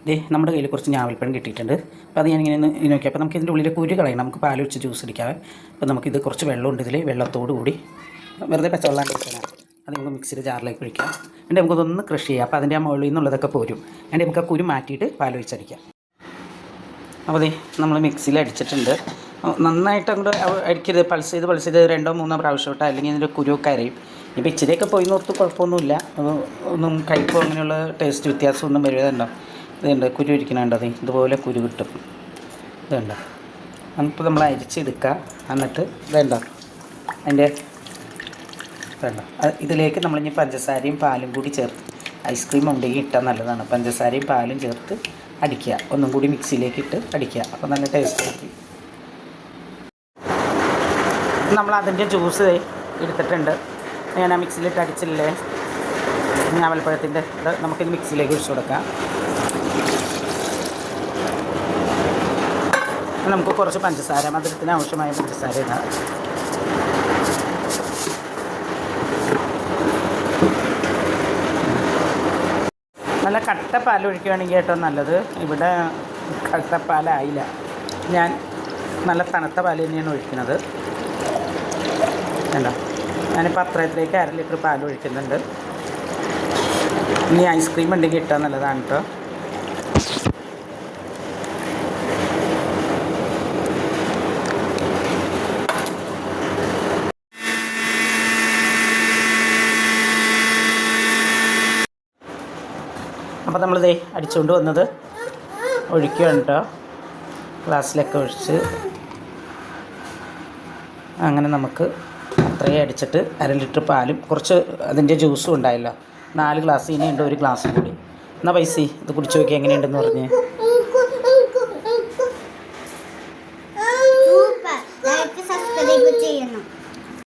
ദേ നമ്മുടെ കയ്യിൽ കുറച്ച് ഞാവൽപ്പഴം കിട്ടിയിട്ടുണ്ട്. അപ്പോൾ അത് ഞാനിങ്ങനെ ഒന്ന് നോക്കി. അപ്പോൾ നമുക്ക് ഇതിൻ്റെ ഉള്ളിലെ കുരു കളയണം. നമുക്ക് പാൽ ഒഴിച്ച് ജ്യൂസ് അടിക്കാം. അപ്പോൾ നമുക്കിത് കുറച്ച് വെള്ളമുണ്ട് ഇതിൽ. വെള്ളത്തോട് കൂടി വെറുതെ പച്ചവെള്ളം എടുക്കണം. അത് നമുക്ക് മിക്സിയുടെ ജാറിലേക്ക് ഒഴിക്കാം. എന്നിട്ട് നമുക്കതൊന്ന് ക്രഷ് ചെയ്യാം. അപ്പോൾ അതിൻ്റെ ആ മുകളിൽ നിന്നുള്ളതൊക്കെ പോരും. എന്നിട്ട് നമുക്ക് ആ കുരു മാറ്റിയിട്ട് പാൽ ഒഴിച്ചടിക്കാം. അപ്പോൾ ദേ നമ്മൾ മിക്സിയിൽ അടിച്ചിട്ടുണ്ട്. നന്നായിട്ട് അങ്ങോട്ട് അടിക്കരുത്. പൾസ് ചെയ്ത് 2-3 പ്രാവശ്യം ഇട്ടാൽ അല്ലെങ്കിൽ ഇതിൻ്റെ കുരു കരയും. ഇപ്പോൾ ഇച്ചിരിയൊക്കെ പോയി നോർത്ത് കുഴപ്പമൊന്നുമില്ല. ഒന്നും കഴിപ്പോ അങ്ങനെയുള്ള ടേസ്റ്റ് വ്യത്യാസമൊന്നും വരുന്നുണ്ടോ? ഇതുണ്ട് കുരു ഇരിക്കണുണ്ട്. അത് ഇതുപോലെ കുരു കിട്ടും. ഇതുണ്ട്. അപ്പോൾ നമ്മൾ അരിച്ചെടുക്കുക. എന്നിട്ട് ഇതുണ്ടോ അതിൻ്റെ വേണ്ട ഇതിലേക്ക് നമ്മളിനി പഞ്ചസാരയും പാലും കൂടി ചേർത്ത്, ഐസ്ക്രീം ഉണ്ടെങ്കിൽ ഇട്ടാൽ നല്ലതാണ്. പഞ്ചസാരയും പാലും ചേർത്ത് അടിക്കുക. ഒന്നും കൂടി മിക്സിയിലേക്ക് ഇട്ട് അടിക്കുക. അപ്പോൾ നല്ല ടേസ്റ്റ് ആയിരിക്കും. നമ്മൾ അതിൻ്റെ ജ്യൂസ് എടുത്തിട്ടുണ്ട്. ഞാൻ ആ മിക്സിയിലിട്ട് അടിച്ചില്ലേ ഞാവൽപ്പഴത്തിൻ്റെ ഇത് നമുക്കിത് മിക്സിയിലേക്ക് ഒഴിച്ചു കൊടുക്കാം. നമുക്ക് കുറച്ച് പഞ്ചസാര, മധുരത്തിന് ആവശ്യമായ പഞ്ചസാര ഇടാം. നല്ല കട്ടപ്പാൽ ഒഴിക്കുകയാണെങ്കിൽ ഏറ്റവും നല്ലത്. ഇവിടെ കട്ടപ്പാലായില്ല. ഞാൻ നല്ല തണുത്ത പാൽ തന്നെയാണ് ഒഴിക്കുന്നത്. വേണ്ട, ഞാനിപ്പോൾ അത്രയത്തിലേക്ക് 1/2 ലിറ്റർ പാൽ ഒഴിക്കുന്നുണ്ട്. ഇനി ഐസ്ക്രീം ഉണ്ടെങ്കിൽ ഇട്ടാൽ നല്ലതാണ് കേട്ടോ. അപ്പോൾ നമ്മളിതേ അടിച്ചുകൊണ്ട് വന്നത് ഒഴിക്കുകയാണ് കേട്ടോ. ഗ്ലാസ്സിലൊക്കെ ഒഴിച്ച് അങ്ങനെ നമുക്ക് അത്രയും അടിച്ചിട്ട് 1/2 ലിറ്റർ പാലും കുറച്ച് അതിൻ്റെ ജ്യൂസും ഉണ്ടായല്ലോ. 4 ഗ്ലാസ് ഇനിയുണ്ട്, 1 ഗ്ലാസ് കൂടി. എന്നാൽ പൈസ ഇത് കുടിച്ച് നോക്കി എങ്ങനെയുണ്ടെന്ന് പറഞ്ഞ്.